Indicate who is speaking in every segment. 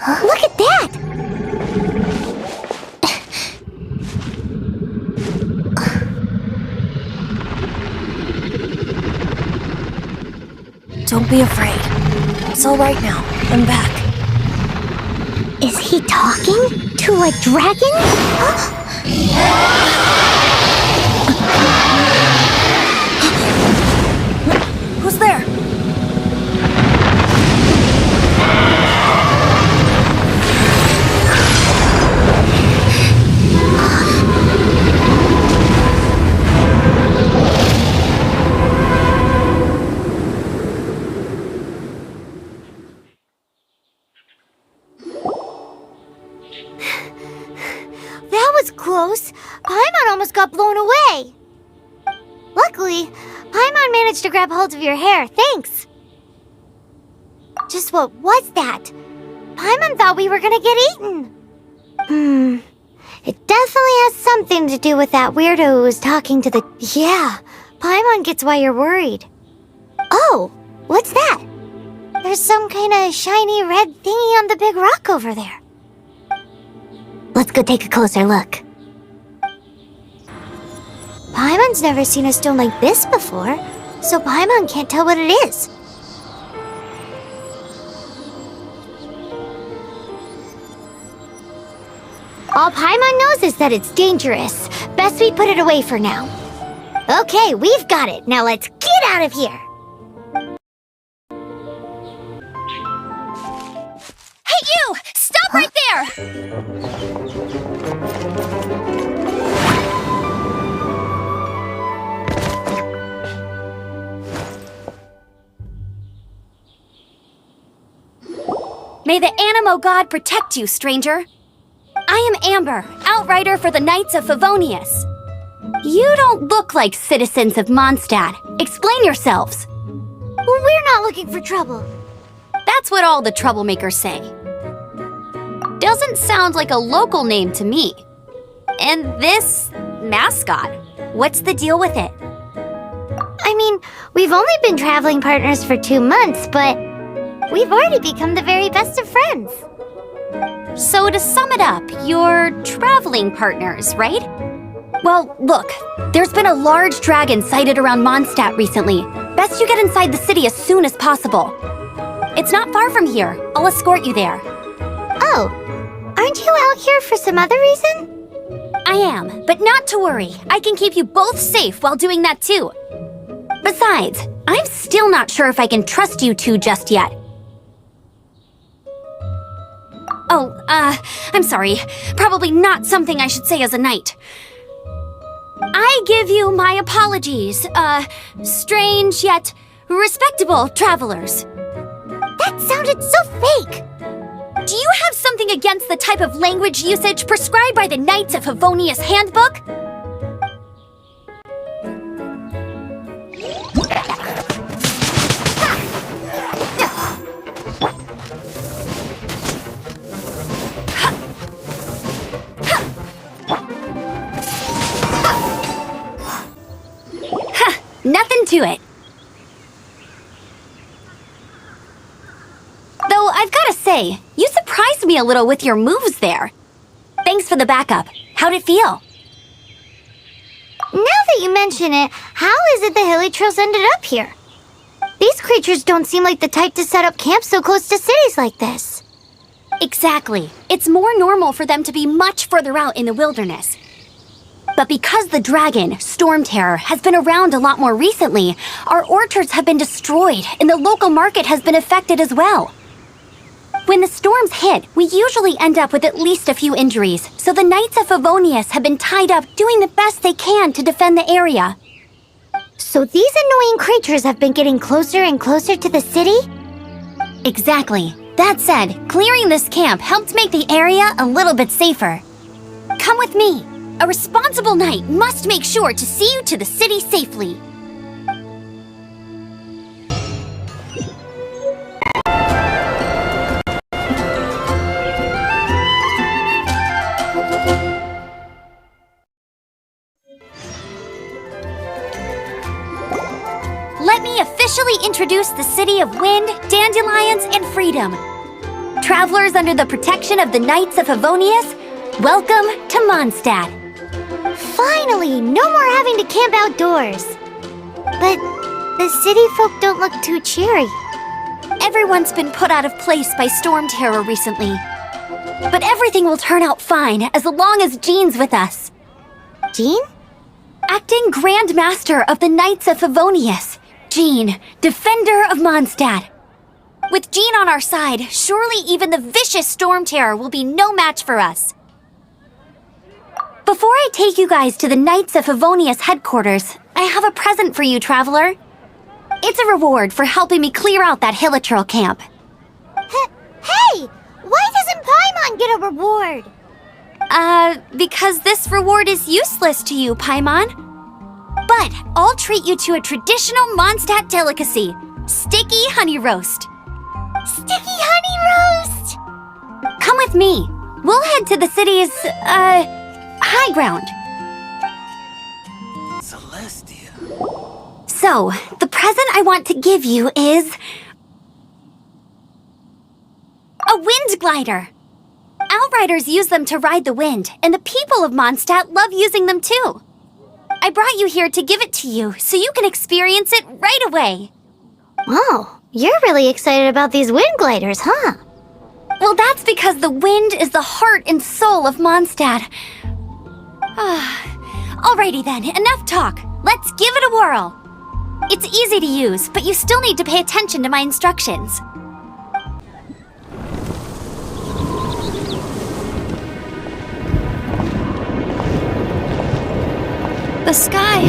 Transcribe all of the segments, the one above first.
Speaker 1: Look at that!
Speaker 2: Don't be afraid. It's all right now. I'm back.
Speaker 1: Is he talking to a dragon?
Speaker 2: Who's there?
Speaker 1: That was close. Paimon almost got blown away. Luckily, Paimon managed to grab hold of your hair. Thanks. Just what was that? Paimon thought we were gonna get eaten. It definitely has something to do with that weirdo who was talking to the... Yeah, Paimon gets why you're worried. Oh, what's that? There's some kind of shiny red thingy on the big rock over there. Let's go take a closer look. Paimon's never seen a stone like this before, so Paimon can't tell what it is. All Paimon knows is that it's dangerous. Best we put it away for now. Okay, we've got it. Now let's get out of here.
Speaker 2: Hey, you! Stop right there! May the Animo God protect you, stranger. I am Amber, outrider for the Knights of Favonius. You don't look like citizens of Mondstadt. Explain yourselves.
Speaker 1: We're not looking for trouble.
Speaker 2: That's what all the troublemakers say. Doesn't sound like a local name to me. And this mascot, what's the deal with it?
Speaker 1: I mean, we've only been traveling partners for 2 months, but we've already become the very best of friends.
Speaker 2: So to sum it up, you're traveling partners, right? Well, look, there's been a large dragon sighted around Mondstadt recently. Best you get inside the city as soon as possible. It's not far from here. I'll escort you there.
Speaker 1: Oh, aren't you out here for some other reason?
Speaker 2: I am, but not to worry. I can keep you both safe while doing that too. Besides, I'm still not sure if I can trust you two just yet. Oh, I'm sorry. Probably not something I should say as a knight. I give you my apologies, strange yet respectable travelers.
Speaker 1: That sounded so fake.
Speaker 2: Do you have something against the type of language usage prescribed by the Knights of Favonius Handbook? Nothing to it. Though I've gotta say, you surprised me a little with your moves there. Thanks for the backup. How'd it feel?
Speaker 1: Now that you mention it, how is it the Hilly Trails ended up here? These creatures don't seem like the type to set up camp so close to cities like this.
Speaker 2: Exactly. It's more normal for them to be much further out in the wilderness. But because the dragon, Storm Terror, has been around a lot more recently, our orchards have been destroyed and the local market has been affected as well. When the storms hit, we usually end up with at least a few injuries, so the Knights of Favonius have been tied up doing the best they can to defend the area.
Speaker 1: So these annoying creatures have been getting closer and closer to the city?
Speaker 2: Exactly. That said, clearing this camp helped make the area a little bit safer. Come with me. A responsible knight must make sure to see you to the city safely. Let me officially introduce the city of wind, dandelions, and freedom. Travelers under the protection of the Knights of Favonius, welcome to Mondstadt.
Speaker 1: Finally, no more having to camp outdoors. But the city folk don't look too cheery.
Speaker 2: Everyone's been put out of place by storm terror recently. But everything will turn out fine as long as Jean's with us.
Speaker 1: Jean?
Speaker 2: Acting Grand Master of the Knights of Favonius, Jean, Defender of Mondstadt. With Jean on our side, surely even the vicious storm terror will be no match for us. Before I take you guys to the Knights of Favonius headquarters, I have a present for you, Traveler. It's a reward for helping me clear out that Hilichurl camp.
Speaker 1: Hey! Why doesn't Paimon get a reward?
Speaker 2: Because this reward is useless to you, Paimon. But I'll treat you to a traditional Mondstadt delicacy, sticky honey roast.
Speaker 1: Sticky honey roast!
Speaker 2: Come with me. We'll head to the city's, high ground.
Speaker 3: Celestia.
Speaker 2: So, the present I want to give you is a wind glider. Outriders use them to ride the wind, and the people of Mondstadt love using them too. I brought you here to give it to you, so you can experience it right away.
Speaker 1: Oh, you're really excited about these wind gliders, huh?
Speaker 2: Well, that's because the wind is the heart and soul of Mondstadt. Alrighty then, enough talk. Let's give it a whirl. It's easy to use, but you still need to pay attention to my instructions. The sky.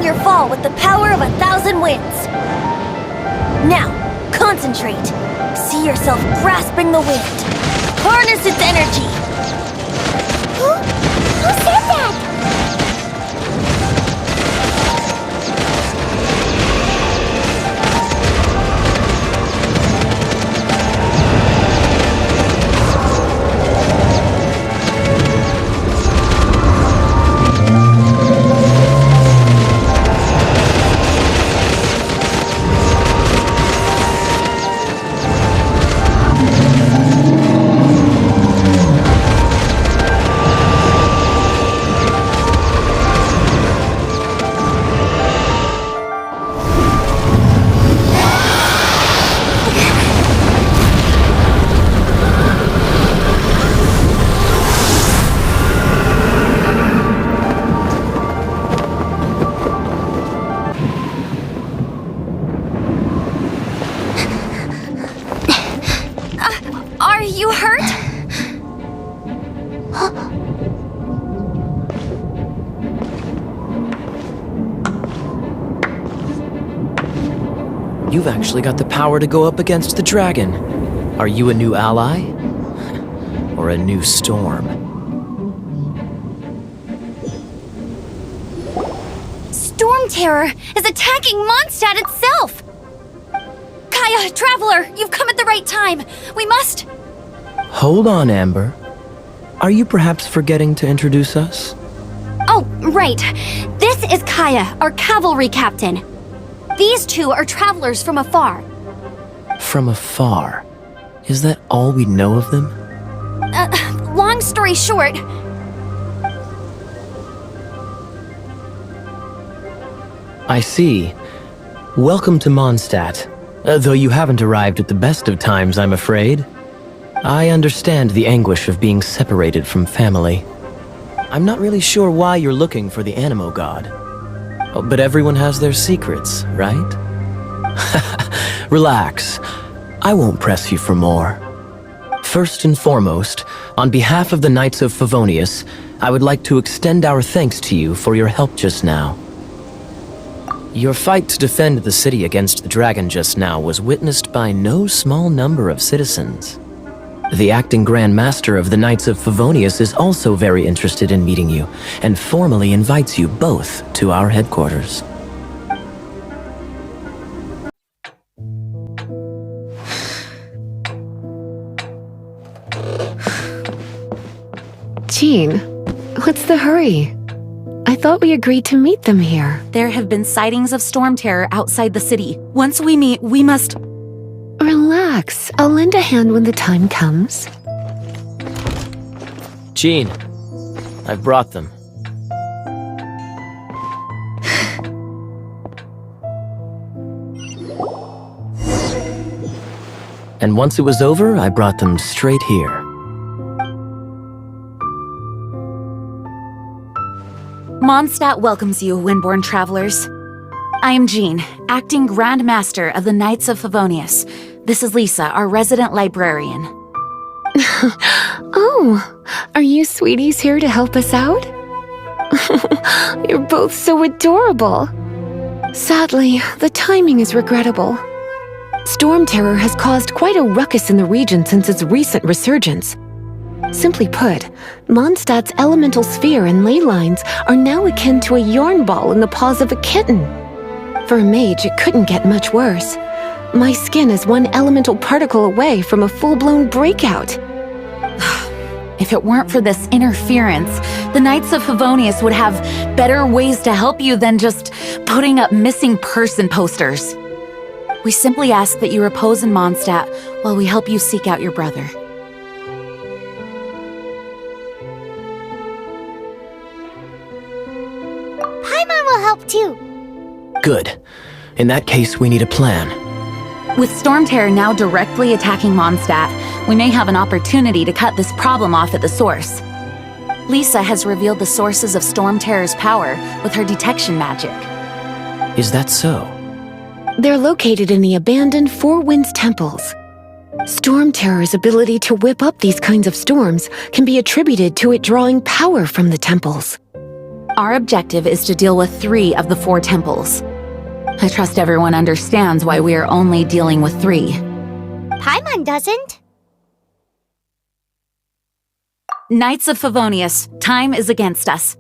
Speaker 2: Your fall with the power of 1,000 winds. Now, concentrate. See yourself grasping the wind. Harness its energy.
Speaker 1: Who said that?
Speaker 2: Are you hurt?
Speaker 3: You've actually got the power to go up against the dragon. Are you a new ally? Or a new storm?
Speaker 2: Storm Terror is attacking Mondstadt itself! Kaya, Traveler, you've come at the right time. We must...
Speaker 3: Hold on, Amber. Are you perhaps forgetting to introduce us?
Speaker 2: Oh, right. This is Kaya, our cavalry captain. These two are travelers from afar.
Speaker 3: From afar? Is that all we know of them?
Speaker 2: Long story short...
Speaker 3: I see. Welcome to Mondstadt. Though you haven't arrived at the best of times, I'm afraid. I understand the anguish of being separated from family. I'm not really sure why you're looking for the Animo God. Oh, but everyone has their secrets, right? Relax. I won't press you for more. First and foremost, on behalf of the Knights of Favonius, I would like to extend our thanks to you for your help just now. Your fight to defend the city against the dragon just now was witnessed by no small number of citizens. The acting Grand Master of the Knights of Favonius is also very interested in meeting you, and formally invites you both to our headquarters.
Speaker 4: Jean, what's the hurry? I thought we agreed to meet them here.
Speaker 5: There have been sightings of storm terror outside the city. Once we meet, we must...
Speaker 4: Relax. I'll lend a hand when the time comes.
Speaker 3: Jean, I've brought them. And once it was over, I brought them straight here.
Speaker 5: Mondstadt welcomes you, Windborn travelers. I am Jean, acting Grand Master of the Knights of Favonius. This is Lisa, our resident librarian.
Speaker 4: Oh, are you sweeties here to help us out? You're both so adorable. Sadly, the timing is regrettable. Storm terror has caused quite a ruckus in the region since its recent resurgence. Simply put, Mondstadt's elemental sphere and ley lines are now akin to a yarn ball in the paws of a kitten. For a mage, it couldn't get much worse. My skin is one elemental particle away from a full-blown breakout.
Speaker 5: If it weren't for this interference, the Knights of Favonius would have better ways to help you than just putting up missing person posters. We simply ask that you repose in Mondstadt while we help you seek out your brother.
Speaker 1: Paimon will help too.
Speaker 3: Good. In that case, we need a plan.
Speaker 5: With storm terror now directly attacking Mondstadt, we may have an opportunity to cut this problem off at the source. Lisa has revealed the sources of storm terror's power with her detection magic.
Speaker 3: Is that so?
Speaker 4: They're located in the abandoned Four Winds temples. Storm terror's ability to whip up these kinds of storms can be attributed to it drawing power from the temples.
Speaker 5: Our objective is to deal with 3 of the 4 temples. I trust everyone understands why we are only dealing with 3.
Speaker 1: Paimon doesn't.
Speaker 5: Knights of Favonius, time is against us.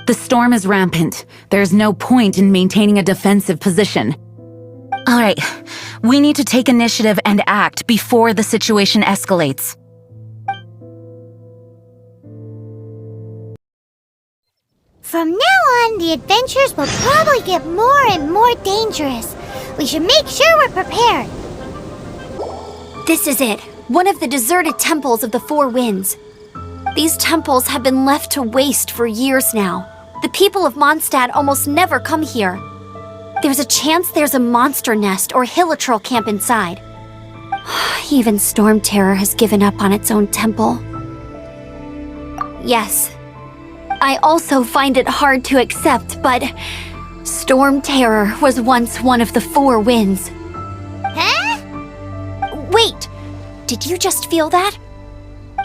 Speaker 5: The storm is rampant. There's no point in maintaining a defensive position. All right, we need to take initiative and act before the situation escalates.
Speaker 1: From now on, the adventures will probably get more and more dangerous. We should make sure we're prepared.
Speaker 2: This is it. One of the deserted temples of the Four Winds. These temples have been left to waste for years now. The people of Mondstadt almost never come here. There's a chance there's a monster nest or hilitrol camp inside. Even Storm Terror has given up on its own temple. Yes. I also find it hard to accept, but Storm Terror was once one of the Four Winds.
Speaker 1: Huh?
Speaker 2: Wait! Did you just feel that?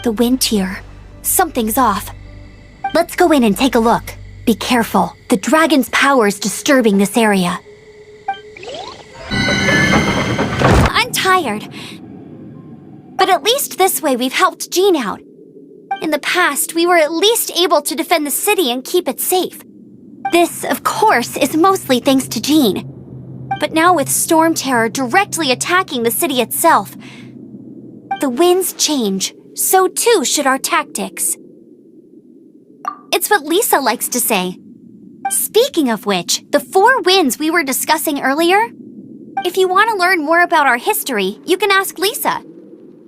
Speaker 2: The wind here. Something's off. Let's go in and take a look. Be careful. The dragon's power is disturbing this area. I'm tired. But at least this way we've helped Jean out. In the past, we were at least able to defend the city and keep it safe. This, of course, is mostly thanks to Jean. But now with Storm Terror directly attacking the city itself, the winds change, so too should our tactics. It's what Lisa likes to say. Speaking of which, the Four Winds we were discussing earlier, if you want to learn more about our history, you can ask Lisa.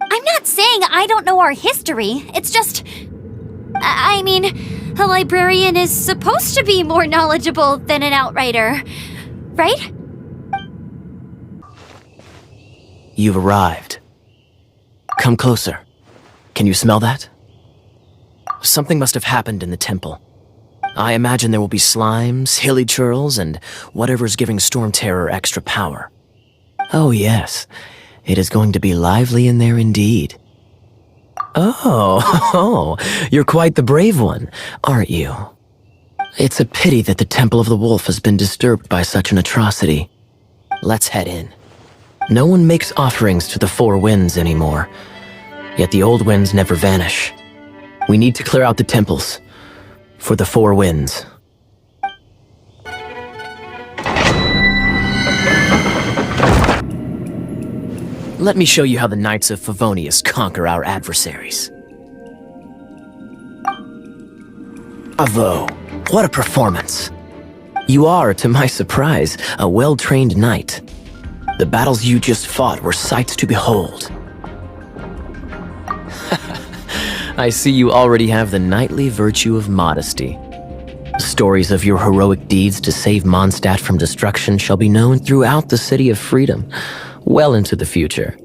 Speaker 2: I'm not saying I don't know our history, it's just... I mean, a librarian is supposed to be more knowledgeable than an outrider, right?
Speaker 3: you've arrived. Come closer. Can you smell that? Something must have happened in the temple. I imagine there will be slimes, hilly churls, and whatever's giving Storm Terror extra power. Oh yes, it is going to be lively in there indeed. Oh, you're quite the brave one, aren't you? It's a pity that the Temple of the Wolf has been disturbed by such an atrocity. Let's head in. No one makes offerings to the Four Winds anymore, yet the old winds never vanish. We need to clear out the temples for the Four Winds. Let me show you how the Knights of Favonius conquer our adversaries. Bravo! What a performance! You are, to my surprise, a well-trained knight. The battles you just fought were sights to behold. I see you already have the knightly virtue of modesty. Stories of your heroic deeds to save Mondstadt from destruction shall be known throughout the City of Freedom, well into the future.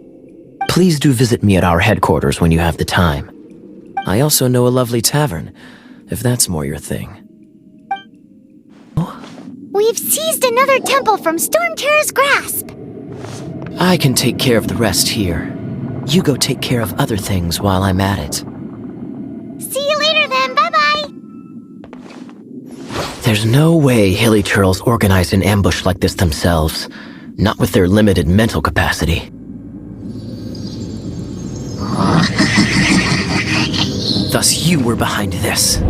Speaker 3: Please do visit me at our headquarters when you have the time. I also know a lovely tavern, if that's more your thing.
Speaker 1: We've seized another temple from Storm Terror's grasp!
Speaker 3: I can take care of the rest here. You go take care of other things while I'm at it.
Speaker 1: See you later then, bye-bye!
Speaker 3: There's no way hilly churls organized an ambush like this themselves, not with their limited mental capacity. Thus you were behind this.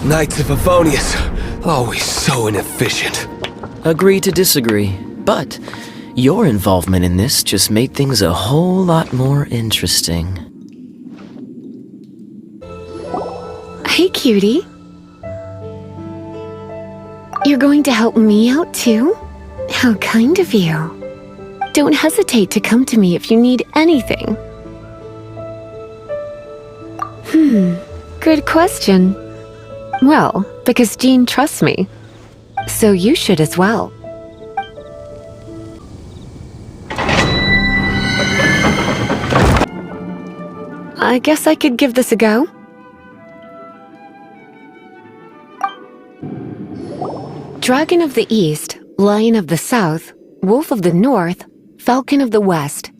Speaker 6: Knights of Favonius, always so inefficient.
Speaker 3: Agree to disagree, but your involvement in this just made things a whole lot more interesting.
Speaker 4: Hey, cutie. You're going to help me out too? How kind of you. Don't hesitate to come to me if you need anything. Good question. Well, because Jean trusts me. So you should as well. I guess I could give this a go. Dragon of the East, Lion of the South, Wolf of the North, Falcon of the West.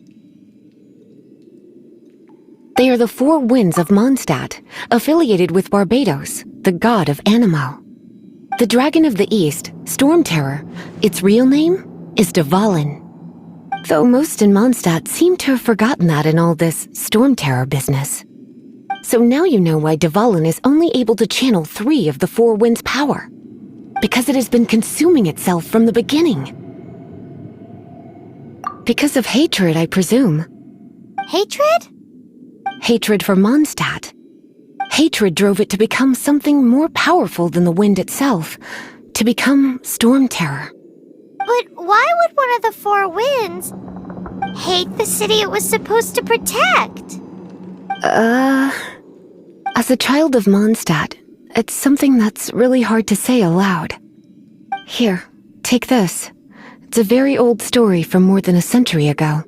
Speaker 4: They are the Four Winds of Mondstadt, affiliated with Barbados, the god of Anemo. The Dragon of the East, Storm Terror, its real name is Dvalin. Though most in Mondstadt seem to have forgotten that in all this Storm Terror business. So now you know why Dvalin is only able to channel 3 of the Four Winds' power. Because it has been consuming itself from the beginning. Because of hatred, I presume.
Speaker 1: Hatred?
Speaker 4: Hatred for Mondstadt. Hatred drove it to become something more powerful than the wind itself, to become Storm Terror.
Speaker 1: But why would one of the Four Winds hate the city it was supposed to protect?
Speaker 4: As a child of Mondstadt, it's something that's really hard to say aloud. Here, take this. It's a very old story from more than a century ago.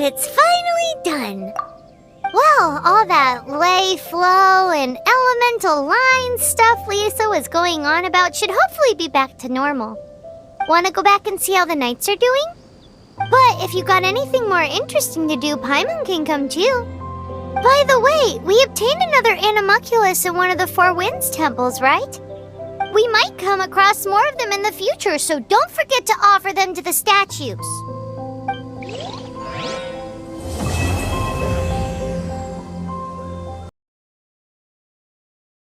Speaker 1: It's finally done. Well, all that lay, flow, and elemental line stuff Lisa was going on about should hopefully be back to normal. Want to go back and see how the knights are doing? But if you got anything more interesting to do, Paimon can come too. By the way, we obtained another animalculus in one of the Four Winds temples, right? We might come across more of them in the future, so don't forget to offer them to the statues.